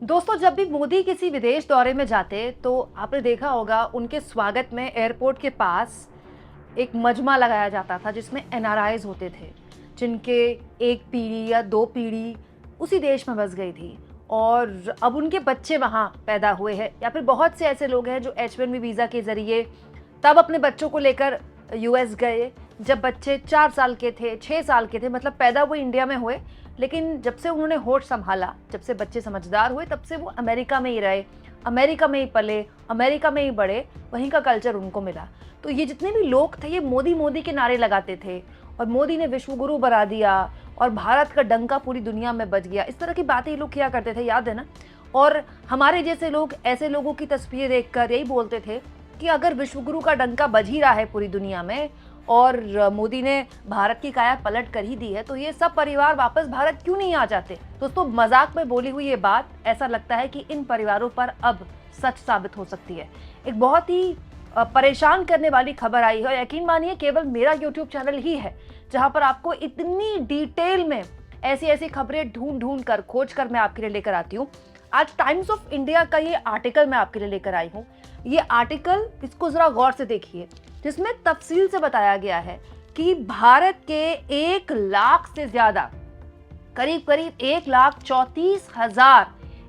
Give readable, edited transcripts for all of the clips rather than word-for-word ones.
दोस्तों, जब भी मोदी किसी विदेश दौरे में जाते तो आपने देखा होगा उनके स्वागत में एयरपोर्ट के पास एक मजमा लगाया जाता था जिसमें एनआरआईज होते थे, जिनके एक पीढ़ी या दो पीढ़ी उसी देश में बस गई थी और अब उनके बच्चे वहाँ पैदा हुए हैं, या फिर बहुत से ऐसे लोग हैं जो H1B वीज़ा के ज़रिए तब अपने बच्चों को लेकर यूएस गए जब बच्चे 4 साल के थे, 6 साल के थे, मतलब पैदा वो इंडिया में हुए, लेकिन जब से उन्होंने होश संभाला, जब से बच्चे समझदार हुए, तब से वो अमेरिका में ही रहे, अमेरिका में ही पले, अमेरिका में ही बड़े, वहीं का कल्चर उनको मिला। तो ये जितने भी लोग थे ये मोदी मोदी के नारे लगाते थे और मोदी ने विश्व गुरु बना दिया और भारत का डंका पूरी दुनिया में बज गया, इस तरह की बातें ये लोग किया करते थे, याद है ना। और हमारे जैसे लोग ऐसे लोगों की तस्वीरें देखकर यही बोलते थे कि अगर विश्व गुरु का डंका बज ही रहा है पूरी दुनिया में और मोदी ने भारत की काया पलट कर ही दी है, तो ये सब परिवार वापस भारत क्यों नहीं आ जाते। दोस्तों, मजाक में बोली हुई ये बात ऐसा लगता है कि इन परिवारों पर अब सच साबित हो सकती है। एक बहुत ही परेशान करने वाली खबर आई है। यकीन मानिए केवल मेरा यूट्यूब चैनल ही है जहां पर आपको इतनी डिटेल में ऐसी ऐसी खबरें ढूंढ ढूंढ कर खोज कर मैं आपके लिए लेकर आती हूँ। आज टाइम्स ऑफ इंडिया का ये आर्टिकल मैं आपके लिए लेकर आई हूँ। ये आर्टिकल, इसको जरा गौर से देखिए, जिसमें तफसील से बताया गया है कि भारत के 1 लाख से ज्यादा, करीब करीब 1,34,000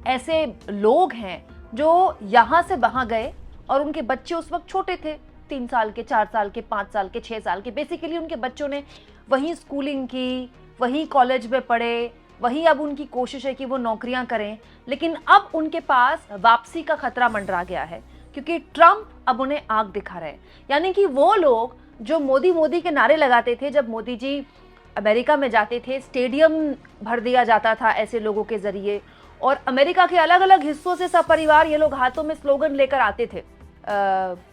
ऐसे लोग हैं जो यहाँ से वहां गए और उनके बच्चे उस वक्त छोटे थे, 3 साल के, 4 साल के, 5 साल के, 6 साल के। बेसिकली उनके बच्चों ने वहीं स्कूलिंग की, वहीं कॉलेज में पढ़े, वहीं अब उनकी कोशिश है कि वो नौकरियां करें। लेकिन अब उनके पास वापसी का खतरा मंडरा गया है क्योंकि ट्रंप अब उन्हें आग दिखा रहे हैं। यानी कि वो लोग जो मोदी मोदी के नारे लगाते थे, जब मोदी जी अमेरिका में जाते थे, स्टेडियम भर दिया जाता था ऐसे लोगों के जरिए, और अमेरिका के अलग अलग हिस्सों से सपरिवार ये लोग हाथों में स्लोगन लेकर आते थे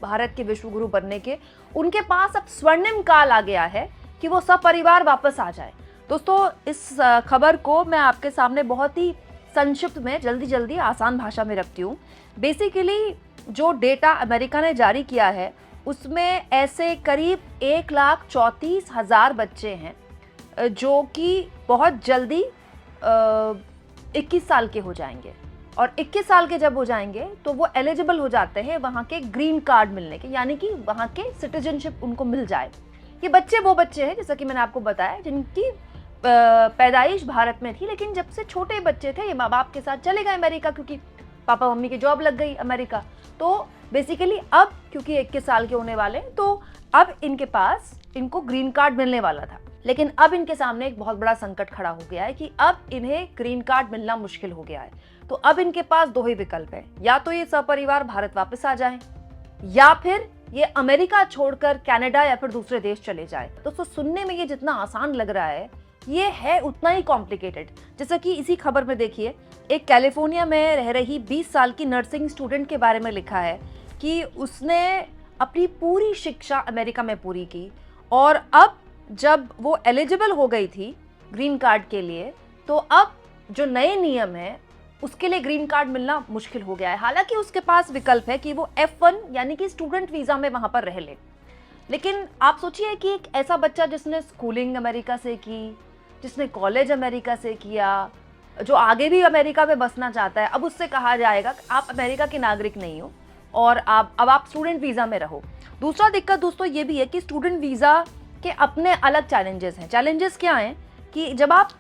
भारत के विश्व गुरु बनने के। उनके पास अब स्वर्णिम काल आ गया है कि वो सपरिवार वापस आ जाए। दोस्तों, इस खबर को मैं आपके सामने बहुत ही संक्षिप्त में, जल्दी जल्दी, आसान भाषा में रखती हूँ। बेसिकली जो डेटा अमेरिका ने जारी किया है उसमें ऐसे करीब 1,34,000 बच्चे हैं जो कि बहुत जल्दी 21 साल के हो जाएंगे, और 21 साल के जब हो जाएंगे तो वो एलिजिबल हो जाते हैं वहाँ के ग्रीन कार्ड मिलने के, यानी कि वहाँ के सिटीजनशिप उनको मिल जाए। ये बच्चे वो बच्चे हैं, जैसा कि मैंने आपको बताया, जिनकी पैदाइश भारत में थी, लेकिन जब से छोटे बच्चे थे ये माँ बाप के साथ चले गए अमेरिका क्योंकि पापा मम्मी की जॉब लग गई अमेरिका। तो बेसिकली अब क्योंकि 21 साल के होने वाले, तो अब इनके पास इनको ग्रीन कार्ड मिलने वाला था, लेकिन अब इनके सामने एक बहुत बड़ा संकट खड़ा हो गया है कि अब इन्हें ग्रीन कार्ड मिलना मुश्किल हो गया है। तो अब इनके पास दो ही विकल्प है, या तो ये सपरिवार भारत वापस आ जाएं, या फिर ये अमेरिका छोड़कर कनाडा या फिर दूसरे देश चले जाए। दोस्तों, सुनने में ये जितना आसान लग रहा है ये है उतना ही कॉम्प्लिकेटेड। जैसा कि इसी खबर में देखिए, एक कैलिफोर्निया में रह रही 20 साल की नर्सिंग स्टूडेंट के बारे में लिखा है कि उसने अपनी पूरी शिक्षा अमेरिका में पूरी की और अब जब वो एलिजिबल हो गई थी ग्रीन कार्ड के लिए, तो अब जो नए नियम है उसके लिए ग्रीन कार्ड मिलना मुश्किल हो गया है। हालांकि उसके पास विकल्प है कि वो F1 यानी कि स्टूडेंट वीज़ा में वहाँ पर रह ले। लेकिन आप सोचिए कि एक ऐसा बच्चा जिसने स्कूलिंग अमेरिका से की, जिसने कॉलेज अमेरिका से किया, जो आगे भी अमेरिका में बसना चाहता है, अब उससे कहा जाएगा कि आप अमेरिका के नागरिक नहीं हो और आप स्टूडेंट वीज़ा में रहो। दूसरा दिक्कत दोस्तों ये भी है कि स्टूडेंट वीज़ा के अपने अलग चैलेंजेस हैं। चैलेंजेस क्या हैं कि जब आप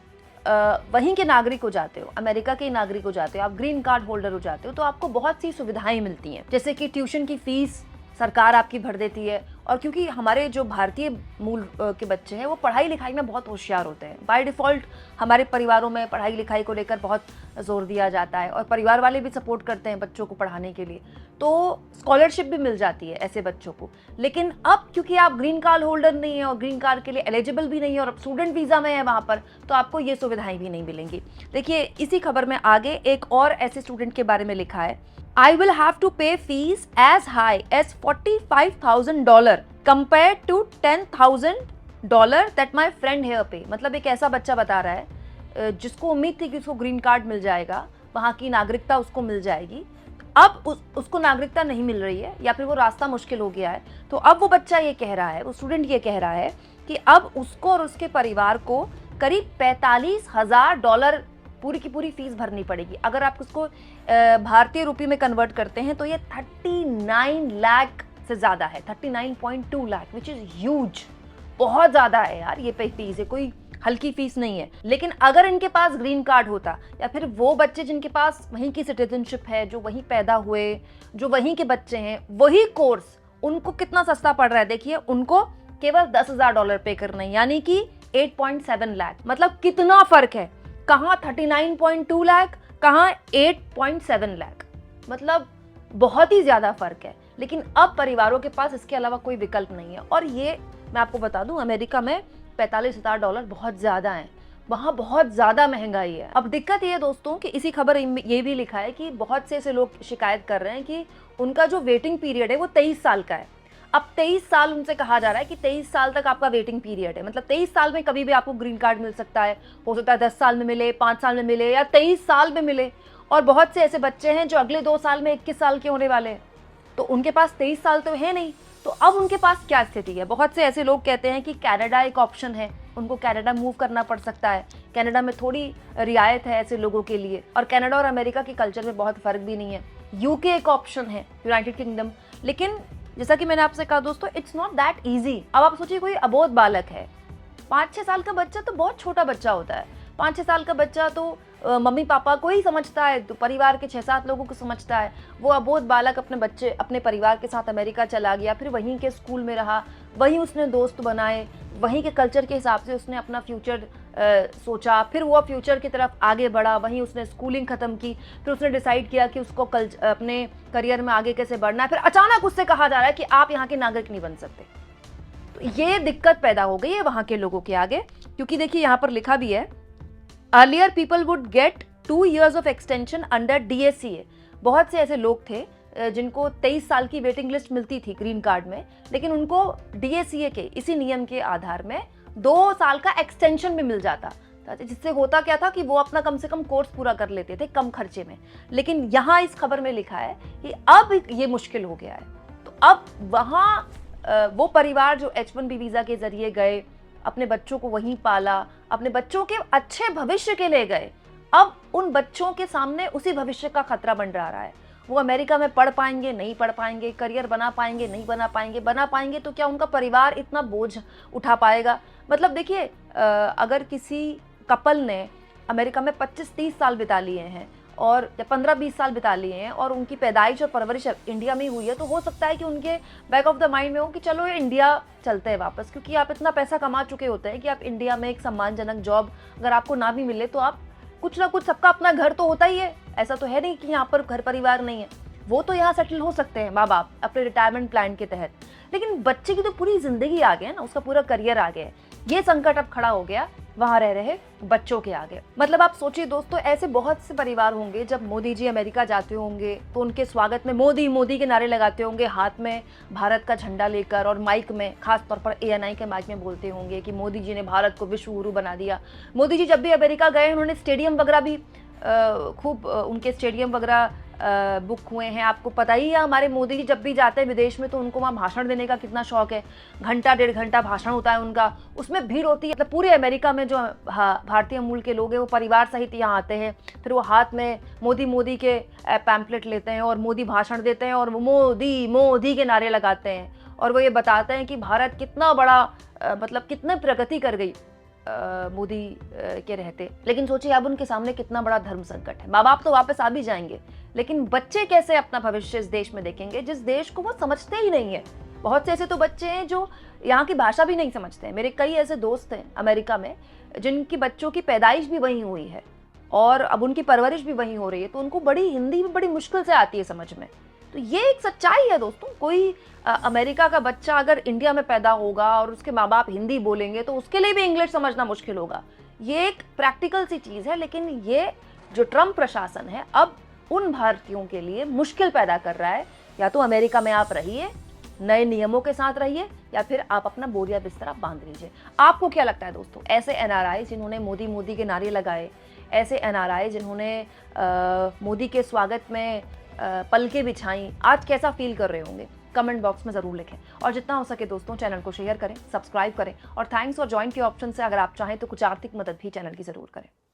वहीं के नागरिक हो जाते हो, अमेरिका के नागरिक हो जाते हो, आप ग्रीन कार्ड होल्डर हो जाते हो, तो आपको बहुत सी सुविधाएं मिलती हैं, जैसे कि ट्यूशन की फीस सरकार आपकी भर देती है। और क्योंकि हमारे जो भारतीय मूल के बच्चे हैं वो पढ़ाई लिखाई में बहुत होशियार होते हैं, बाय डिफ़ॉल्ट हमारे परिवारों में पढ़ाई लिखाई को लेकर बहुत जोर दिया जाता है और परिवार वाले भी सपोर्ट करते हैं बच्चों को पढ़ाने के लिए, तो स्कॉलरशिप भी मिल जाती है ऐसे बच्चों को। लेकिन अब क्योंकि आप ग्रीन कार्ड होल्डर नहीं है और ग्रीन कार्ड के लिए एलिजिबल भी नहीं है और अब स्टूडेंट वीज़ा में है वहाँ पर, तो आपको ये सुविधाएं भी नहीं मिलेंगी। देखिए इसी खबर में आगे एक और ऐसे स्टूडेंट के बारे में लिखा है, I will have to pay fees as high as $45,000 compared to $10,000 that my friend here pay। मतलब एक ऐसा बच्चा बता रहा है जिसको उम्मीद थी कि उसको ग्रीन कार्ड मिल जाएगा, वहाँ की नागरिकता उसको मिल जाएगी, अब उसको नागरिकता नहीं मिल रही है या फिर वो रास्ता मुश्किल हो गया है। तो अब वो बच्चा ये कह रहा है, वो स्टूडेंट ये कह रहा है कि अब उसको और उसके परिवार को करीब $45,000 पूरी की पूरी फीस भरनी पड़ेगी। अगर आप उसको भारतीय रुपये में कन्वर्ट करते हैं तो ये 39 लाख से ज़्यादा है, 39.2 लाख, विच इज़ ह्यूज, बहुत ज़्यादा है यार। ये फीस है, कोई हल्की फीस नहीं है। लेकिन अगर इनके पास ग्रीन कार्ड होता, या फिर वो बच्चे जिनके पास वहीं की सिटीजनशिप है, जो वहीं पैदा हुए, जो वहीं के बच्चे हैं, वही कोर्स उनको कितना सस्ता पड़ रहा है देखिए। उनको केवल $10,000 पे करना है, यानी कि 8.7 लाख। मतलब कितना फर्क है, कहाँ 39.2 लाख, कहाँ 8.7 लाख, मतलब बहुत ही ज्यादा फर्क है। लेकिन अब परिवारों के पास इसके अलावा कोई विकल्प नहीं है। और ये मैं आपको बता दूं, अमेरिका में $45,000 बहुत ज्यादा है, वहां बहुत ज्यादा महंगाई है। अब दिक्कत ये है दोस्तों कि इसी खबर ये भी लिखा है कि बहुत से ऐसे लोग शिकायत कर रहे हैं कि उनका जो वेटिंग पीरियड है वो 23 साल का है। अब 23 साल उनसे कहा जा रहा है कि 23 साल तक आपका वेटिंग पीरियड है, मतलब 23 साल में कभी भी आपको ग्रीन कार्ड मिल सकता है। हो सकता है 10 साल में मिले, 5 साल में मिले, या 23 साल में मिले। और बहुत से ऐसे बच्चे हैं जो अगले 2 साल में 21 साल के होने वाले हैं, तो उनके पास 23 साल तो है नहीं। तो अब उनके पास क्या स्थिति है? बहुत से ऐसे लोग कहते हैं कि कनाडा एक ऑप्शन है, उनको कनाडा मूव करना पड़ सकता है। कनाडा में थोड़ी रियायत है ऐसे लोगों के लिए, और कनाडा और अमेरिका के कल्चर में बहुत फर्क भी नहीं है। यूके एक ऑप्शन है, यूनाइटेड किंगडम। लेकिन जैसा कि मैंने आपसे कहा दोस्तों, इट्स नॉट दैट ईजी। अब आप सोचिए कोई अबोध बालक है, 5-6 साल का बच्चा तो बहुत छोटा बच्चा होता है। 5-6 साल का बच्चा तो मम्मी पापा को ही समझता है, तो परिवार के 6-7 लोगों को समझता है। वो अबोध बालक अपने परिवार के साथ अमेरिका चला गया, फिर वहीं के स्कूल में रहा, वहीं उसने दोस्त बनाए, वहीं के कल्चर के हिसाब से उसने अपना फ्यूचर सोचा, फिर वो फ्यूचर की तरफ आगे बढ़ा, वहीं उसने स्कूलिंग ख़त्म की, फिर उसने डिसाइड किया कि उसको अपने करियर में आगे कैसे बढ़ना है। फिर अचानक उससे कहा जा रहा है कि आप यहाँ के नागरिक नहीं बन सकते। तो ये दिक्कत पैदा हो गई है वहाँ के लोगों के आगे, क्योंकि देखिए यहाँ पर लिखा भी है, earlier people would get 2 years of extension under DSCA। बहुत से ऐसे लोग थे जिनको 23 साल की वेटिंग लिस्ट मिलती थी ग्रीन कार्ड में, लेकिन उनको DSCA के इसी नियम के आधार में 2 साल का एक्सटेंशन भी मिल जाता, जिससे होता क्या था कि वो अपना कम से कम कोर्स पूरा कर लेते थे कम खर्चे में। लेकिन यहाँ इस खबर में लिखा है कि अब ये मुश्किल हो गया है। तो अब वहाँ वो परिवार जो H1B वीज़ा के जरिए गए, अपने बच्चों को वहीं पाला, अपने बच्चों के अच्छे भविष्य के लिए गए, अब उन बच्चों के सामने उसी भविष्य का खतरा बन रहा है। वो अमेरिका में पढ़ पाएंगे, नहीं पढ़ पाएंगे, करियर बना पाएंगे, नहीं बना पाएंगे तो क्या उनका परिवार इतना बोझ उठा पाएगा? मतलब देखिए, अगर किसी कपल ने अमेरिका में 25-30 साल बिता लिए हैं और 15-20 साल बिता लिए हैं और उनकी पैदाइश और परवरिश इंडिया में हुई है, तो हो सकता है कि उनके बैक ऑफ द माइंड में हो कि चलो ये इंडिया चलते हैं वापस, क्योंकि आप इतना पैसा कमा चुके होते हैं कि आप इंडिया में एक सम्मानजनक जॉब अगर आपको ना भी मिले तो आप कुछ ना कुछ, सबका अपना घर तो होता ही है। ऐसा तो है नहीं कि यहाँ पर घर परिवार नहीं है, वो तो यहाँ सेटल हो सकते हैं माँ बाप अपने रिटायरमेंट प्लान के तहत। लेकिन बच्चे की तो पूरी जिंदगी आ गया ना, उसका पूरा करियर आ गया है। ये संकट अब खड़ा हो गया वहां रह रहे बच्चों के आगे। मतलब आप सोचिए दोस्तों, ऐसे बहुत से परिवार होंगे जब मोदी जी अमेरिका जाते होंगे तो उनके स्वागत में मोदी मोदी के नारे लगाते होंगे, हाथ में भारत का झंडा लेकर, और माइक में, खास तौर पर ANI के माइक में बोलते होंगे कि मोदी जी ने भारत को विश्व गुरु बना दिया। मोदी जी जब भी अमेरिका गए उन्होंने स्टेडियम वगैरह भी खूब उनके स्टेडियम वगैरह बुक हुए हैं। आपको पता ही है हमारे मोदी जी जब भी जाते हैं विदेश में तो उनको वहाँ भाषण देने का कितना शौक है। घंटा 1.5 घंटा भाषण होता है उनका, उसमें भीड़ होती है। मतलब पूरे अमेरिका में जो भारतीय मूल के लोग हैं वो परिवार सहित यहाँ आते हैं, फिर वो हाथ में मोदी के पैम्पलेट लेते हैं और मोदी भाषण देते हैं और मोदी मोदी के नारे लगाते हैं, और वो ये बताते हैं कि भारत कितना बड़ा मतलब कितने प्रगति कर गई मोदी के रहते। लेकिन सोचिए अब उनके सामने कितना बड़ा धर्म संकट है। माँ बाप तो वापस आ भी जाएंगे, लेकिन बच्चे कैसे अपना भविष्य इस देश में देखेंगे जिस देश को वो समझते ही नहीं है। बहुत से ऐसे तो बच्चे हैं जो यहाँ की भाषा भी नहीं समझते हैं। मेरे कई ऐसे दोस्त हैं अमेरिका में जिनकी बच्चों की पैदाइश भी वहीं हुई है और अब उनकी परवरिश भी वहीं हो रही है, तो उनको बड़ी हिंदी भी बड़ी मुश्किल से आती है समझ में। तो ये एक सच्चाई है दोस्तों। कोई अमेरिका का बच्चा अगर इंडिया में पैदा होगा और उसके माँ बाप हिंदी बोलेंगे तो उसके लिए भी इंग्लिश समझना मुश्किल होगा। ये एक प्रैक्टिकल सी चीज़ है। लेकिन ये जो ट्रम्प प्रशासन है अब उन भारतीयों के लिए मुश्किल पैदा कर रहा है। या तो अमेरिका में आप रहिए, नए नियमों के साथ रहिए, या फिर आप अपना बोरिया बिस्तरा बांध लीजिए। आपको क्या लगता है दोस्तों, ऐसे NRI जिन्होंने मोदी मोदी के नारे लगाए, ऐसे NRI जिन्होंने मोदी के स्वागत में पलकें बिछाई, आज कैसा फील कर रहे होंगे? कमेंट बॉक्स में ज़रूर लिखें। और जितना हो सके दोस्तों चैनल को शेयर करें, सब्सक्राइब करें, और थैंक्स और ज्वाइन के ऑप्शन से अगर आप चाहें तो कुछ आर्थिक मदद भी चैनल की ज़रूर करें।